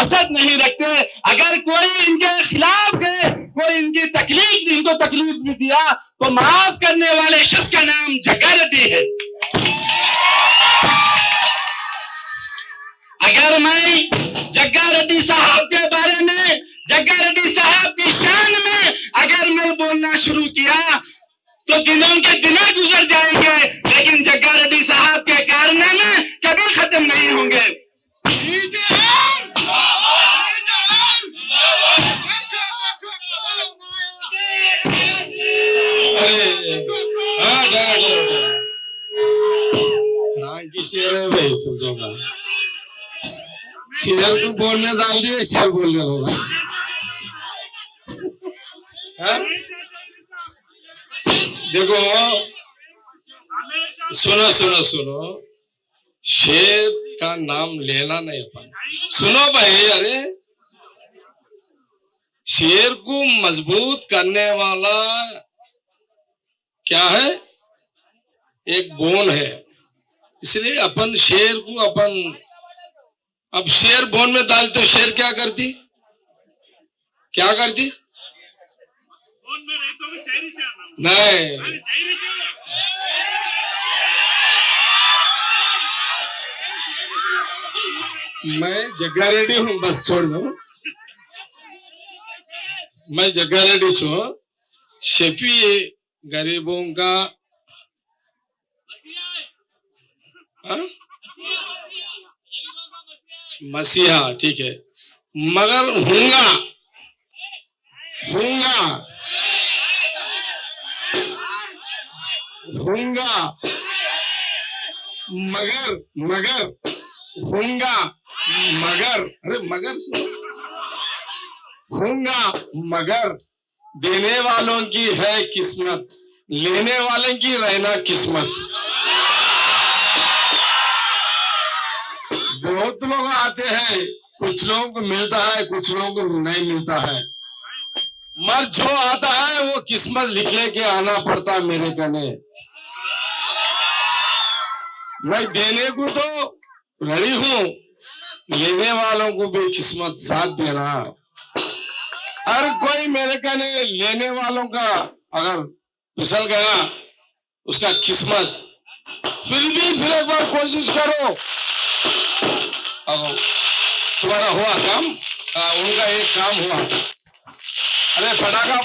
फुर्सत नहीं रखते। अगर कोई इनके खिलाफ है, कोई इनको तकलीफ भी दिया तो माफ करने वाले शख्स का नाम जग्गा रेड्डी है। अगर मैं जग्गा रेड्डी साहब के बारे में, जग्गा रेड्डी साहब की शान में अगर मैं बोलना शुरू किया तो दिनों के दिन गुजर जाएंगे, लेकिन जग्गा रेड्डी साहब के कारनामे कभी खत्म नहीं होंगे। शेर है भाई, तुम लोग शेर को बोलने डाल दिए, शेर बोलने होगा। देखो सुनो सुनो सुनो, शेर का नाम लेना नहीं अपन। सुनो भाई, अरे शेर को मजबूत करने वाला क्या है? एक बोन है। इसलिए अपन शेर को अब शेर बोन में डालते, तो शेर क्या करती? क्या करती? नहीं, मैं जग्गा रेड्डी हूं, बस छोड़ दो। मैं जग्गा रेड्डी छू, शफी गरीबों का मसीहा, ठीक है, मगर हूंगा मगर देने वालों की है किस्मत, लेने वाले की रहना किस्मत। बहुत लोग आते हैं, कुछ लोगों को मिलता है, कुछ लोगों को नहीं मिलता है, मगर जो आता है वो किस्मत लिख लेके आना पड़ता है मेरे कहने। मैं देने को तो रेडी हूं, लेने वालों को भी किस्मत साथ देना। हर कोई मेरे कहने लेने वालों का अगर फिसल गया उसका किस्मत, फिर एक बार कोशिश करो। अब तुम्हारा हुआ काम, उनका एक काम हुआ। अरे पटाखा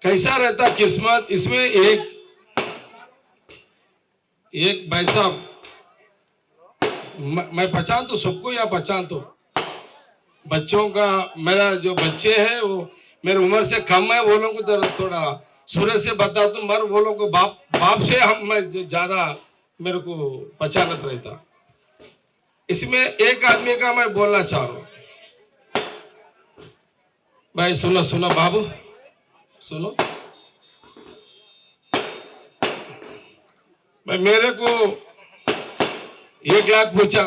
कैसा रहता किस्मत। इसमें एक भाई साहब, मैं पहचान तो सबको, या पहचान तो बच्चों का, मेरा जो बच्चे हैं वो मेरी उम्र से कम है, वो लोगों को थोड़ा सूरज से बता दूं, मगर वो लोग को बाप से मैं ज्यादा मेरे को पहचानत रहता। इसमें एक आदमी का मैं बोलना चाह रहा हूं भाई, सुनो बाबू, सुनो भाई, मेरे को 1 लाख पूछा,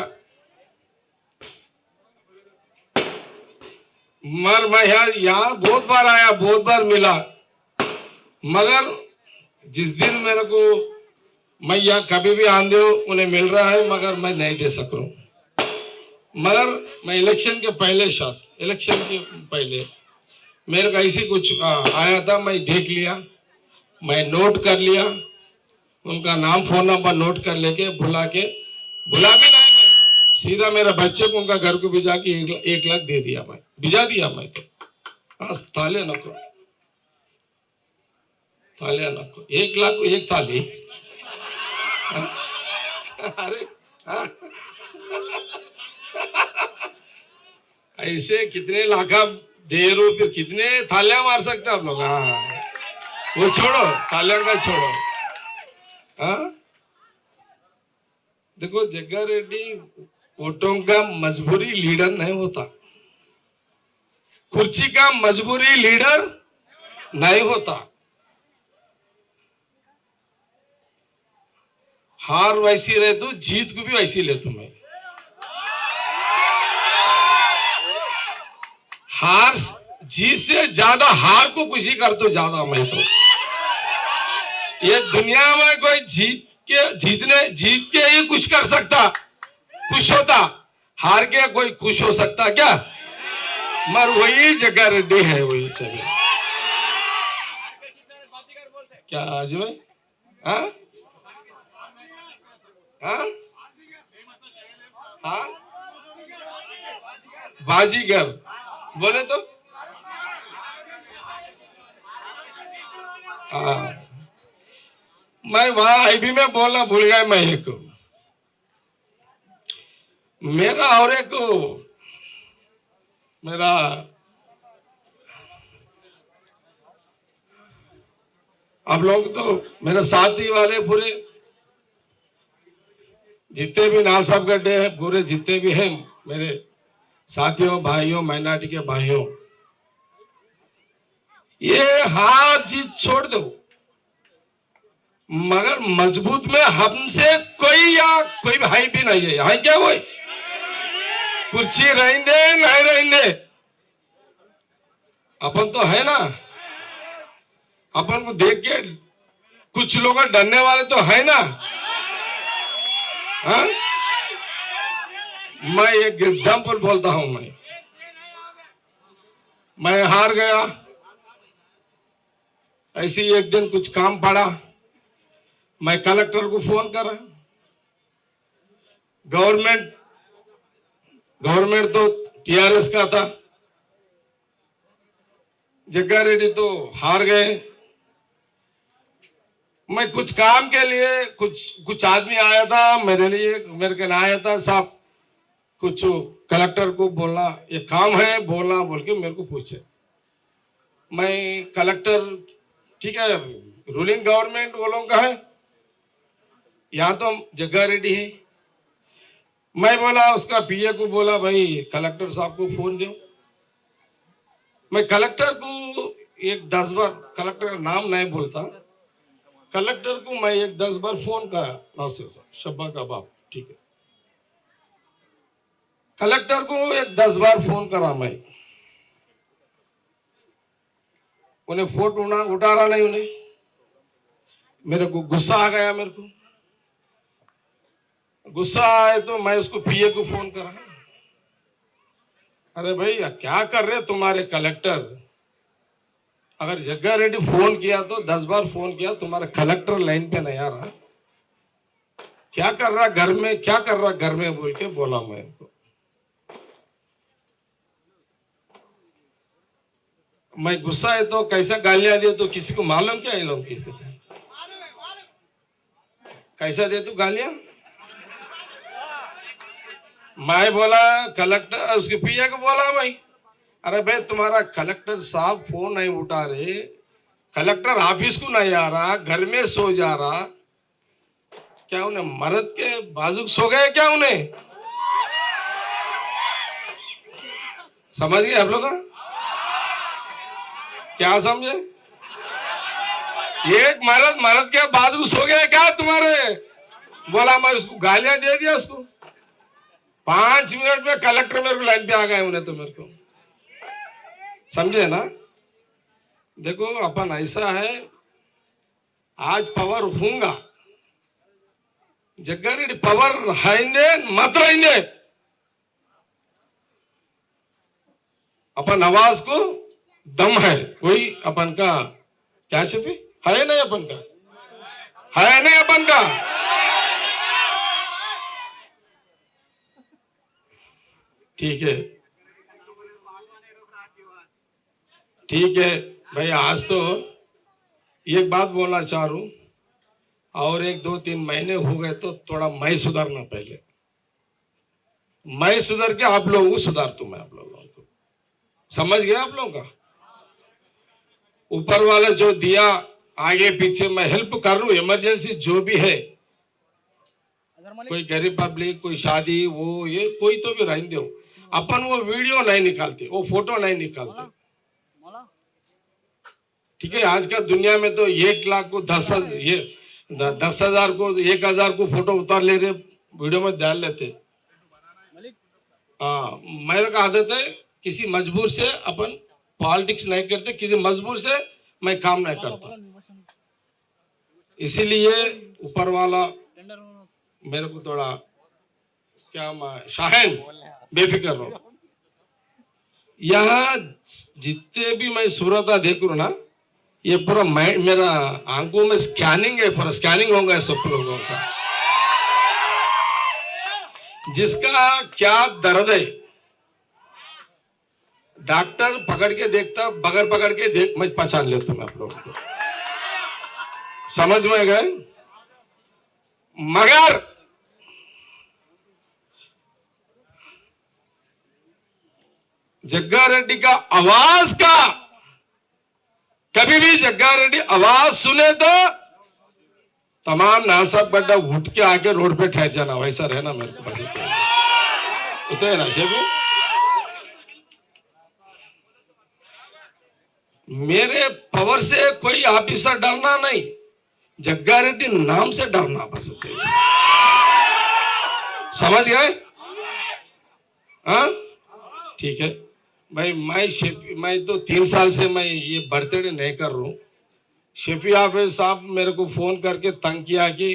मगर मैं यहाँ बहुत बार आया, बहुत बार मिला, मगर जिस दिन मेरे को, मैं यहाँ कभी भी आंदे हो उन्हें मिल रहा है, मगर मैं नहीं दे सक रहा हूँ। मगर मैं इलेक्शन के पहले मेरे को ऐसी कुछ आया था, मैं देख लिया, मैं नोट कर लिया, उनका नाम फोन नंबर नोट कर लेके बुला भी नहीं, मैं सीधा मेरे बच्चे को उनका घर को भिजा के 1 लाख दे दिया, मैं भिजा दिया। मैं तो हाँ, थाले नको 1 लाख को 1 थाली। अरे ऐसे कितने लाखा दे रो, फिर कितने थालियां मार सकते आप लोग। हाँ, वो छोड़ो, थालियां का छोड़ो। हाँ, देखो जग्गा रेड्डी वोटों का मजबूरी लीडर नहीं होता, कुर्सी का मजबूरी लीडर नहीं होता। हार वैसी रहे तो जीत को भी वैसी ले तुम्हें। जीत से ज्यादा हार को खुशी कर तो ज्यादा मैं तो ये दुनिया में कोई जीत के ही कुछ कर सकता, खुश होता, हार के कोई खुश हो सकता क्या? मगर वही जग्गा रेड्डी है, वही सब क्या आज भाई? हाँ हाँ हाँ, बाजीगर बोले तो हाँ। मैं वहां आईबी में बोलना भूल गया। मैं एक मेरा और एक मेरा आप लोग तो मेरे साथी वाले पूरे जितने भी नाल साहब गड्ढे हैं, पूरे जितने भी हैं मेरे साथियों, भाइयों, माइनॉरिटी के भाइयों, ये हार जीत छोड़ दो, मगर मजबूत में हमसे कोई भाई भी नहीं है। यहाँ क्या कोई कुर्सी रहेंगे नहीं रहेंगे, अपन तो है ना। अपन को देख के कुछ लोग डरने वाले तो है ना। हाँ? मैं एक एग्जाम्पल बोलता हूं। मैं हार गया, ऐसे ही एक दिन कुछ काम पड़ा, मैं कलेक्टर को फोन करा। गवर्नमेंट तो टीआरएस का था, जग्गा रेड्डी तो हार गए। मैं कुछ काम के लिए कुछ आदमी आया था मेरे लिए, मेरे के ना आया था साहब, कुछ कलेक्टर को बोलना, ये काम है बोलना बोल के मेरे को पूछे। मैं कलेक्टर, ठीक है रूलिंग गवर्नमेंट वो लोगों का है, यहाँ तो जग्गा रेड्डी है। मैं बोला उसका पीए को बोला भाई कलेक्टर साहब को फोन दो। मैं कलेक्टर को एक 10 बार, कलेक्टर का नाम नहीं बोलता, कलेक्टर को मैं एक 10 बार फोन करा। नासिर शब्बा का बाप, ठीक है, कलेक्टर को एक 10 बार फोन करा मैं, उन्हें फोन उठा रहा नहीं। उन्हें मेरे को गुस्सा आ गया। मेरे को गुस्सा आए तो मैं उसको पीए को फोन करा। अरे भाई क्या कर रहे तुम्हारे कलेक्टर? अगर जग्गा रेड्डी फोन किया तो 10 बार फोन किया, तुम्हारा कलेक्टर लाइन पे नहीं आ रहा, क्या कर रहा घर में, क्या कर रहा घर में बोल के बोला मैं उनको। मैं गुस्सा है तो कैसा गालियां दे तो किसी को मालूम क्या है लोग किसी कैसा दे तू गालियां? मैं बोला कलेक्टर, उसके पीए को बोला भाई, अरे भाई तुम्हारा कलेक्टर साहब फोन नहीं उठा रहे, कलेक्टर ऑफिस को नहीं आ रहा, घर में सो जा रहा, क्या उन्हें मर्द के बाजू सो गए क्या? उन्हें समझ गए आप लोग? क्या समझे? एक मर्द के बाजू सो गया क्या तुम्हारे? बोला मैं उसको गालियां दे दिया उसको। 5 मिनट में कलेक्टर मेरे को लाइन पे आ गए। उन्हें तो मेरे को समझे ना। देखो अपन ऐसा है, आज पावर होगा, जग्गा रेड्डी पावर है मत रहेंगे, अपन आवाज को दम है, वही अपन का क्या शफी है नहीं, अपन का है नहीं, अपन का ठीक है, ठीक है भाई। आज तो एक बात बोलना चाह रहा हूं, और 1-2-3 महीने हो गए तो थोड़ा मैं सुधारना, पहले मैं सुधर के आप लोगों को सुधार दूं। मैं आप लोगों को समझ गया, आप लोगों का ऊपर वाला जो दिया आगे पीछे मैं हेल्प कर रहा हूं, इमरजेंसी जो भी है, कोई गरीब पब्लिक, कोई शादी, वो ये कोई तो भी रहने दो, अपन वो वीडियो नहीं निकालते, वो फोटो नहीं निकालते, ठीक है। आज का दुनिया में तो 1 लाख को 10,000 को 1,000 को फोटो उतार ले रहे, वीडियो में डाल लेते। हाँ, मेरे का आदत है किसी मजबूर से अपन पॉलिटिक्स नहीं करते, किसी मजबूर से मैं काम नहीं करता। इसीलिए ऊपर वाला मेरे को थोड़ा क्या शाहीन बेफिक्र रहो। यहाँ जितने भी मैं सूरत देख रहा ना, ये पूरा मेरा आंखों में स्कैनिंग है, पूरा स्कैनिंग होगा सब लोगों का, जिसका क्या दर्द है डॉक्टर पकड़ के देखता, बगैर पकड़ के देख मैं पहचान लेता हूं आप लोगों को, समझ में गए। मगर जग्गा रेड्डी का आवाज का, कभी भी जग्गा रेड्डी आवाज सुने तो तमाम नालसाब गड्ढा उठ के आके रोड पे ठहर जाना, वैसा रहना मेरे को बस उतरे ना शेबू। मेरे पावर से कोई ऑफिसर डरना नहीं, जग्गा रेड्डी नाम से डरना बस, समझ गए। हाँ ठीक है भाई, मैं तो 3 साल से मैं ये बर्थडे नहीं कर रहा हूँ। शफी हाफिज साहब मेरे को फोन करके तंग किया कि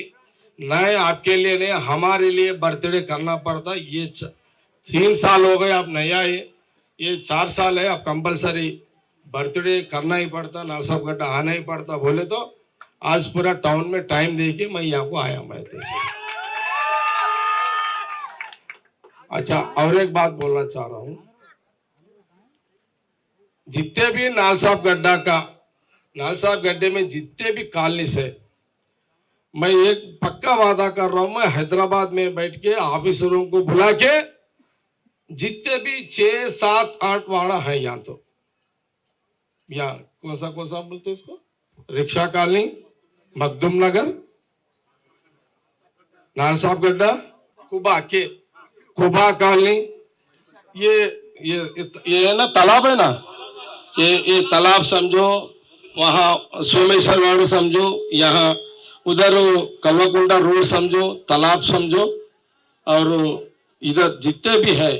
नहीं आपके लिए नहीं हमारे लिए बर्थडे करना पड़ता, ये 3 साल हो गए आप नहीं आए, ये 4 साल है, आप कंपलसरी बर्थडे करना ही पड़ता, नालसाब गड्ढा आना ही पड़ता बोले तो आज पूरा टाउन में टाइम दे के मैं यहाँ को आया। मैं तो अच्छा और एक बात बोलना चाह रहा हूँ, जितने भी नालसाब गड्ढे में जितने भी कॉलोनी से, मैं एक पक्का वादा कर रहा हूं, मैं हैदराबाद में बैठ के ऑफिसरों को बुला के जितने भी 6, 7, 8 वाड़ा है यहाँ, तो यहाँ कौन सा बोलते इसको, रिक्शा कॉलोनी, मखदूम नगर, नालसाब गड्ढा, कुबा कॉलोनी, ये है ना तालाब है ना, ये तालाब समझो, वहाँ सोमेश्वर वाड़ समझो, यहाँ उधर कलवाकुंडा रोड समझो, तालाब समझो, और इधर जितने भी है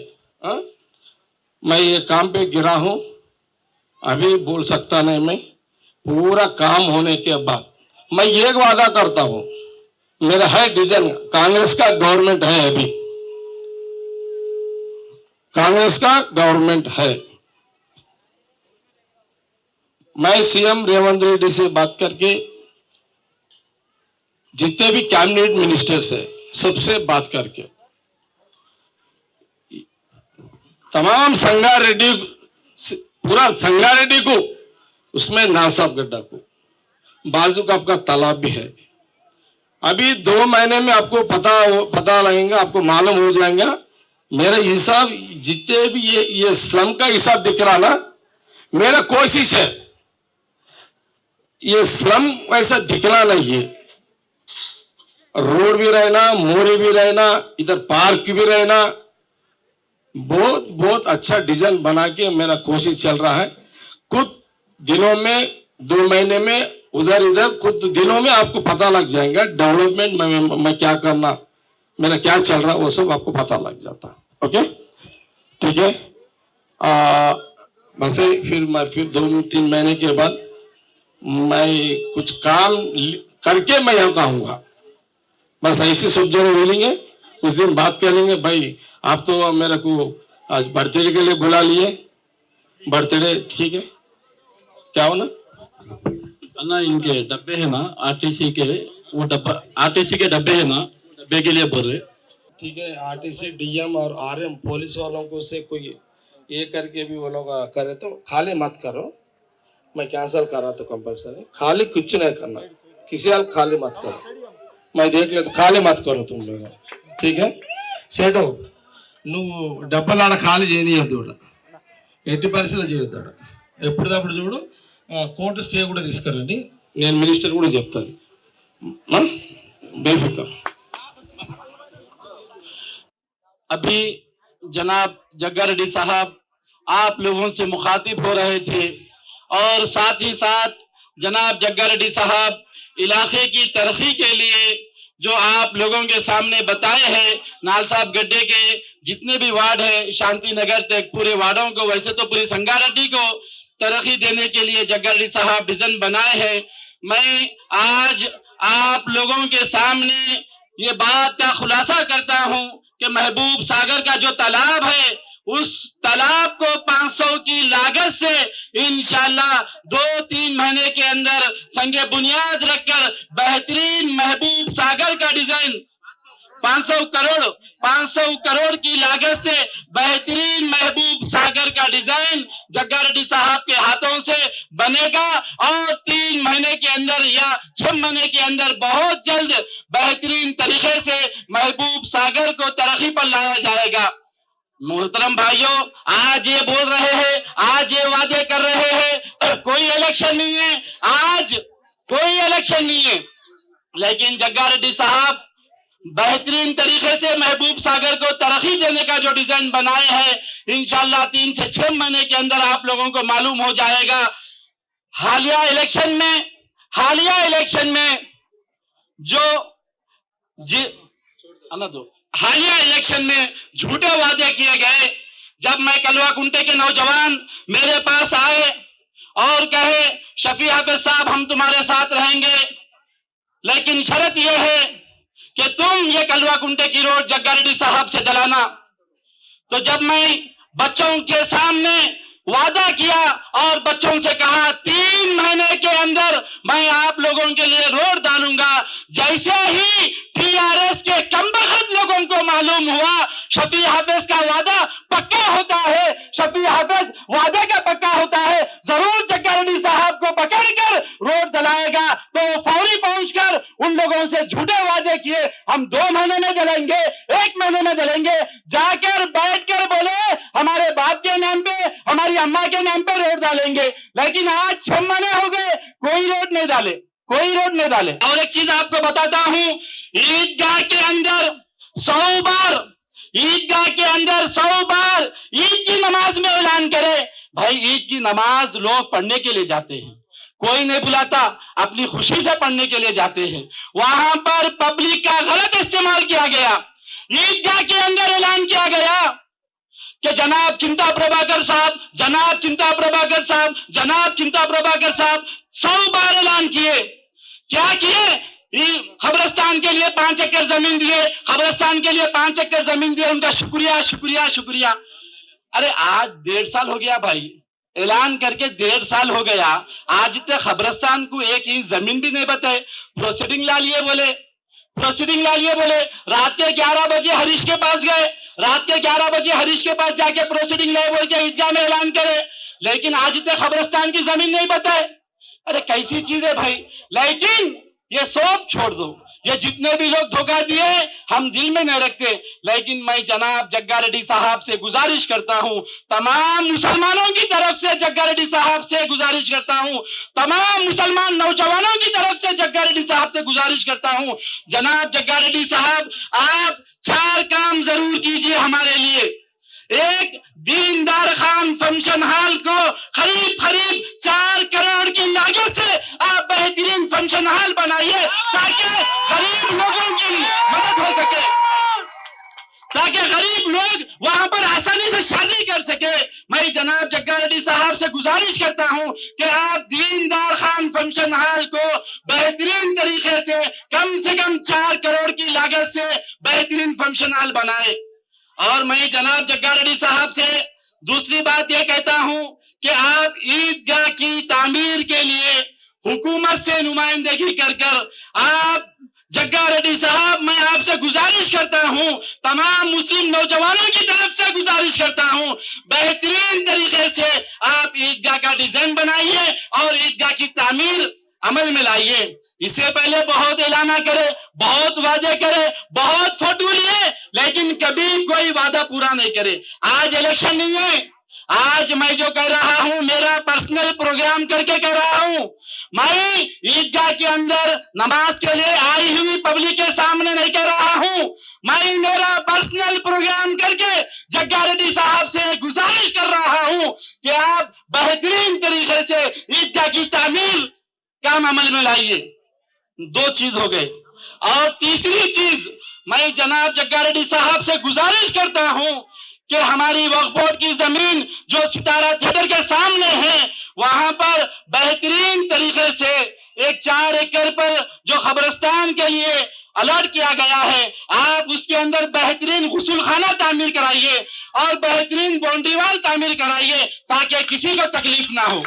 मैं ये काम पे गिरा हूँ, अभी बोल सकता नहीं मैं, पूरा काम होने के बाद मैं एक वादा करता हूँ, मेरा है डिसीजन, कांग्रेस का गवर्नमेंट है, अभी कांग्रेस का गवर्नमेंट है, मैं सीएम रेवंत रेड्डी से बात करके जितने भी कैबिनेट मिनिस्टर्स है सबसे बात करके तमाम संगारेड्डी, पूरा संगारेड्डी को, उसमें नालसाब गड्ढा को, बाजू का आपका तालाब भी है, अभी 2 महीने में आपको पता लगेगा, आपको मालूम हो जाएगा। मेरा हिसाब जितने भी ये स्लम का हिसाब दिख रहा ना, मेरा कोशिश है ये स्लम वैसा दिखना नहीं है, रोड भी रहना, मोरी भी रहना, इधर पार्क भी रहना, बहुत अच्छा डिजाइन बना के मेरा कोशिश चल रहा है। कुछ दिनों में 2 महीने में उधर इधर कुछ दिनों में आपको पता लग जाएगा डेवलपमेंट में क्या करना, मेरा क्या चल रहा है, वो सब आपको पता लग जाता। ओके ठीक है, बस फिर 2-3 महीने के बाद मैं कुछ काम करके मैं यहाँ कहूँगा, बस ऐसे सब जने मिलेंगे, उस दिन बात कर लेंगे। भाई आप तो मेरे को आज बर्थडे के लिए बुला लिए, बर्थडे ठीक है, क्या हो ना इनके डब्बे है ना आरटीसी के, वो डब्बा आरटीसी के डब्बे है ना, डब्बे के लिए बोल रहे, ठीक है। आरटीसी डीएम और आरएम पुलिस वालों को से कोई ये करके भी वो लोग करे तो खाली मत करो, मैं कैंसिल करा तो कंपलसरी, खाली कुछ नहीं करना, किसी हाल खाली मत करो, मैं देख ले तो खाली मत करो तुम लोग, ठीक है। सेठ నువ్వు డబ్బులు ఆడ ఖాళీ చేయనియద్దు, 80% చేయొద్దాడు, ఎప్పటికప్పుడు చూడు కోర్టు స్టే కూడా తీసుకురండి, నేను మినిస్టర్ కూడా చెప్తాను, बेफिक्र। अभी जनाब जग्गा रेड्डी साहब आप लोगों से मुखातिब हो रहे थे, और साथ ही साथ जनाब जग्गा रेड्डी साहब इलाके की तरक्की के लिए जो आप लोगों के सामने बताए हैं, नालसाब गड्ढे के जितने भी वार्ड है, शांति नगर तक पूरे वार्डों को, वैसे तो पूरी संगारेड्डी को तरक्की देने के लिए जग्गा रेड्डी साहब विजन बनाए हैं। मैं आज आप लोगों के सामने ये बात का खुलासा करता हूं कि महबूब सागर का जो तालाब है, उस तालाब को 500 की लागत से इंशाल्लाह 2-3 महीने के अंदर संगे बुनियाद रखकर बेहतरीन महबूब सागर का डिजाइन 500 करोड़ की लागत से बेहतरीन महबूब सागर का डिजाइन जग्गा रेड्डी साहब के हाथों से बनेगा और 3 महीने के अंदर या 6 महीने के अंदर बहुत जल्द बेहतरीन तरीके से महबूब सागर को तरक्की पर लाया जाएगा। मोहतरम भाइयों, आज ये बोल रहे हैं, आज ये वादे कर रहे हैं, कोई इलेक्शन नहीं है, आज कोई इलेक्शन नहीं है, लेकिन जग्गा रेड्डी साहब बेहतरीन तरीके से महबूब सागर को तरक्की देने का जो डिजाइन बनाए हैं, इंशाल्लाह 3 से 6 महीने के अंदर आप लोगों को मालूम हो जाएगा। हालिया इलेक्शन में झूठे वादे किए गए। जब मैं कलवा कुंटे के नौजवान मेरे पास आए और कहे शफी हाफिज साहब हम तुम्हारे साथ रहेंगे, लेकिन शर्त यह है कि तुम ये कलवा कुंटे की रोड जग्गा रेड्डी साहब से दिलाना। तो जब मैं बच्चों के सामने वादा किया और बच्चों से कहा 3 महीने के अंदर मैं आप लोगों के लिए रोड डालूंगा, जैसे ही टीआरएस के कमबख्त लोगों को मालूम हुआ शफी हाफिज का वादा पक्का होता है, शफी हाफिज वादे का पक्का होता है, जरूर जग्गा रेड्डी साहब को पकड़कर रोड दिलाएगा, तो फौरी पहुंचकर उन लोगों से झूठे वादे किए हम 2 महीने में दिलाएंगे, 1 महीने में दिलाएंगे, जाकर बैठकर बोले हमारे बाप के नाम पे, हमारी अम्मा के नाम पे रोड डालेंगे, लेकिन आज 6 महीने हो गए कोई रोड नहीं डाले। और एक चीज आपको बताता हूं, ईदगाह के अंदर 100 बार ईद की नमाज में ऐलान करे। भाई ईद की नमाज लोग पढ़ने के लिए जाते हैं, कोई नहीं बुलाता, अपनी खुशी से पढ़ने के लिए जाते हैं, वहां पर पब्लिक का गलत इस्तेमाल किया गया। ईदगाह के अंदर ऐलान किया गया कि जनाब चिंता प्रभाकर साहब 100 बार ऐलान किए। क्या किए? खबरस्तान के लिए 5 एकड़ जमीन दिए, खबरस्तान के लिए 5 एकड़ जमीन दिए, उनका शुक्रिया। अरे आज 1.5 साल हो गया भाई, ऐलान करके 1.5 साल हो गया, आज तक खबरस्तान को 1 इंच जमीन भी नहीं बताए। प्रोसीडिंग ला लिए बोले रात के 11 बजे हरीश के पास गए, रात के 11 बजे हरीश के पास जाके प्रोसीडिंग लाए बोल के ईदगाह में ऐलान करे, लेकिन आज तक खबरस्तान की जमीन नहीं बताए। अरे कैसी चीज है भाई। लेकिन ये सब छोड़ दो, ये जितने भी लोग धोखा दिए हम दिल में नहीं रखते, लेकिन मैं जनाब जग्गा रेड्डी साहब से गुजारिश करता हूं, तमाम मुसलमानों की तरफ से जग्गा रेड्डी साहब से गुजारिश करता हूं, तमाम मुसलमान नौजवानों की तरफ से जग्गा रेड्डी साहब से गुजारिश करता हूं, जनाब जग्गा रेड्डी साहब आप 4 काम जरूर कीजिए हमारे लिए। एक, दीनदार खान फंक्शन हॉल को करीब 4 करोड़ की लागत से आप बेहतरीन फंक्शन हॉल बनाइए, ताकि गरीब लोगों की मदद हो सके, ताकि गरीब लोग वहां पर आसानी से शादी कर सके। मैं जनाब जग्गा रेड्डी साहब से गुजारिश करता हूं कि आप दीनदार खान फंक्शन हॉल को बेहतरीन तरीके से कम 4 करोड़ की लागत से बेहतरीन फंक्शन हॉल बनाए। और मैं जनाब जग्गा रेड्डी साहब से दूसरी बात यह कहता हूं कि आप ईदगाह की तामीर के लिए हुकूमत से नुमाइंदगी कर आप जग्गा रेड्डी साहब, मैं आपसे गुजारिश करता हूं, तमाम मुस्लिम नौजवानों की तरफ से गुजारिश करता हूं, बेहतरीन तरीके से आप ईदगाह का डिजाइन बनाइए और ईदगाह की तामीर अमल में लाइए। इससे पहले बहुत ऐलाना करे, बहुत वादे करे, बहुत फोटो लिए, लेकिन कभी कोई वादा पूरा नहीं करे। आज इलेक्शन नहीं है, आज मैं जो कह रहा हूं मेरा पर्सनल प्रोग्राम करके कह रहा हूं। मैं ईदगाह के अंदर नमाज के लिए आई हुई पब्लिक के सामने नहीं कह रहा हूं, मैं मेरा पर्सनल प्रोग्राम करके जग्गा रेड्डी साहब से गुजारिश कर रहा हूं कि आप बेहतरीन तरीके से ईदगाह की तामीर काम अमल में लाइए। 2 चीज हो गए। और तीसरी चीज, मैं जनाब जग्गा रेड्डी साहब से गुजारिश करता हूं कि हमारी वक्फ बोर्ड की जमीन जो सितारा थिएटर के सामने है, वहां पर बेहतरीन तरीके से एक 4 एकड़ पर जो कब्रिस्तान के लिए अलर्ट किया गया है, आप उसके अंदर बेहतरीन गुस्ल खाना तामीर कराइए और बेहतरीन बाउंड्री वाल तामीर कराइए ताकि किसी को तकलीफ ना हो।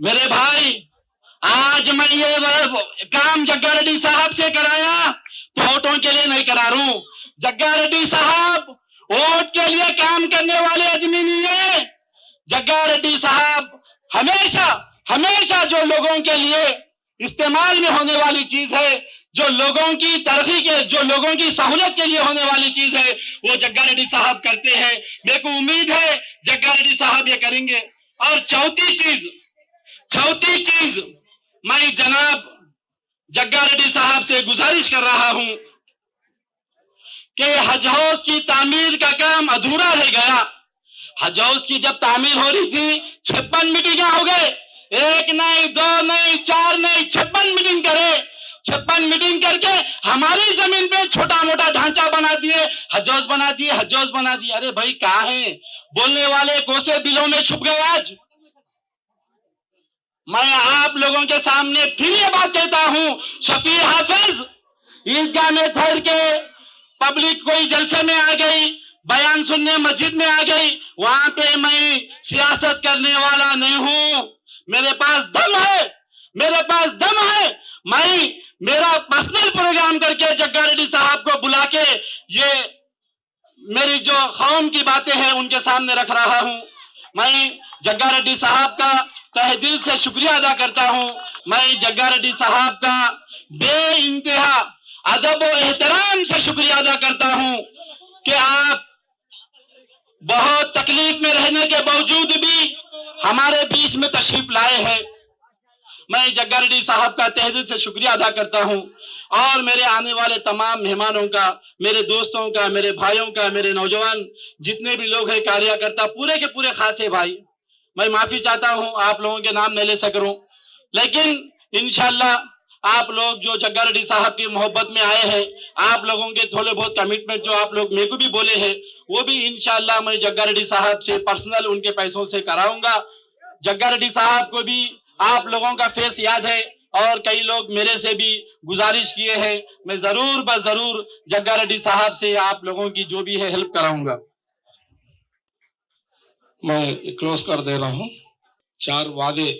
मेरे भाई, आज मैं ये काम जग्गा रेड्डी साहब से कराया तो वोटों के लिए नहीं करा रहा हूं। जग्गा रेड्डी साहब वोट के लिए काम करने वाले आदमी नहीं है। जग्गा रेड्डी साहब हमेशा हमेशा जो लोगों के लिए इस्तेमाल में होने वाली चीज है, जो लोगों की तरक्की के, जो लोगों की सहूलत के लिए होने वाली चीज है, वो जग्गा रेड्डी साहब करते हैं। मेरे को उम्मीद है जग्गा रेड्डी साहब ये करेंगे। और चौथी चीज मैं जनाब जग्गा रेड्डी साहब से गुजारिश कर रहा हूं कि हज हाउस की तामीर का काम अधूरा रह गया। हज हाउस की जब तामीर हो रही थी 56 मीटिंग हो गए, 1 नहीं 2 नहीं 4 नहीं 56 मीटिंग करे। 56 मीटिंग करके हमारी जमीन पे छोटा मोटा ढांचा बना दिए, हज हाउस बना दिए, हज हाउस बना दिए। अरे भाई कहाँ है बोलने वाले? कोसे बिलों में छुप गए। आज मैं आप लोगों के सामने फिर ये बात कहता हूं, शफी हाफिज ईदगाह में ठहर के पब्लिक कोई जलसे में आ गई, बयान सुनने मस्जिद में आ गई, वहां पे मैं सियासत करने वाला नहीं हूं। मेरे पास दम है, मेरे पास दम है। मैं मेरा पर्सनल प्रोग्राम करके जग्गा रेड्डी साहब को बुला के ये मेरी जो कौम की बातें हैं उनके सामने रख रहा हूं। मैं जग्गा रेड्डी साहब का तहे दिल से शुक्रिया अदा करता हूं। मैं जग्गा रेड्डी साहब का बे इंतहा अदब और एहतराम से शुक्रिया अदा करता हूं कि आप बहुत तकलीफ में रहने के बावजूद भी हमारे बीच में तशरीफ लाए हैं। मैं जग्गा रेड्डी साहब का तहे दिल से शुक्रिया अदा करता हूं और मेरे आने वाले तमाम मेहमानों का, मेरे दोस्तों का, मेरे भाइयों का, मेरे नौजवान जितने भी लोग हैं, कार्यकर्ता, पूरे के पूरे खास है भाई। मैं माफी चाहता हूं, आप लोगों के नाम नहीं ले सक रहा हूं, लेकिन इंशाल्लाह आप लोग जो जग्गा रेड्डी साहब की मोहब्बत में आए हैं, आप लोगों के थोड़े बहुत कमिटमेंट जो आप लोग मेरे को भी बोले हैं, वो भी इंशाल्लाह मैं जग्गा रेड्डी साहब से पर्सनल उनके पैसों से कराऊंगा। जग्गा रेड्डी साहब को भी आप लोगों का फेस याद है और कई लोग मेरे से भी गुजारिश किए हैं। मैं जरूर ब जरूर जग्गा रेड्डी साहब से आप लोगों की जो भी है हेल्प कराऊंगा। मैं क्लोज कर दे रहा हूं। 4 वादे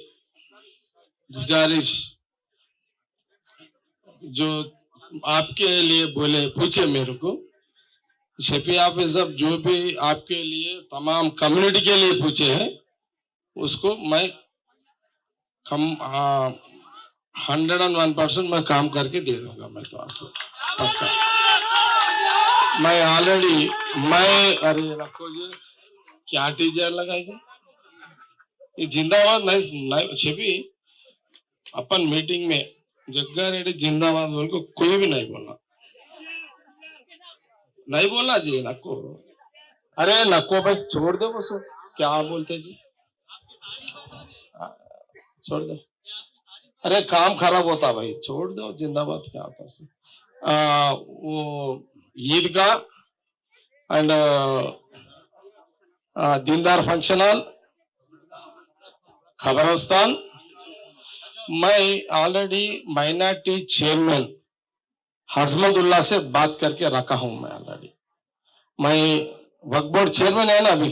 गुजारिश जो आपके लिए बोले, पूछे मेरे को शफी हाफिज साहब, जो भी आपके लिए तमाम कम्युनिटी के लिए पूछे हैं उसको मैं 101% मैं काम करके दे दूंगा। मैं तो आपको पक्का, मैं ऑलरेडी अरे रखो जी, क्या टीचर लगाई से ये जिंदाबाद नहीं शफी, अपन मीटिंग में जग्गा रेड्डी जिंदाबाद बोल को कोई भी नहीं बोलना जी। नको, अरे नको भाई, छोड़ दो बस, क्या बोलते जी, छोड़ दो। अरे काम खराब होता भाई, छोड़ दो। जिंदाबाद क्या होता है वो ईदगाह एंड दीनदार फंक्शन हॉल, खबरस्तान। मैं ऑलरेडी माइनॉरिटी चेयरमैन हजमतुल्लाह से बात करके रखा हूं। मैं ऑलरेडी वक्फ बोर्ड चेयरमैन है ना, अभी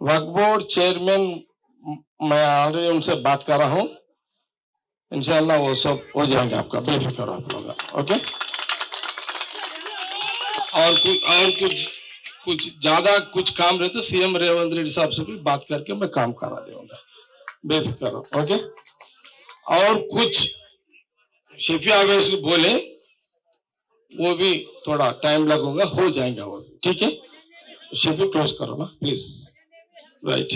वक्फ बोर्ड चेयरमैन मैं ऑलरेडी उनसे बात कर रहा हूं। इंशाल्लाह वो सब हो जाएंगे, आपका बेफिक्र हो आप लोग। ओके, और कुछ ज्यादा कुछ काम रहे तो सीएम रेवंत रेड्डी साहब से भी बात करके मैं काम करा दूंगा, बेफिक्र हो। ओके, और कुछ शफी हाफिज बोले वो भी थोड़ा टाइम लगेगा, हो जाएगा वो भी। ठीक है, शफी क्लोज करो ना प्लीज। राइट।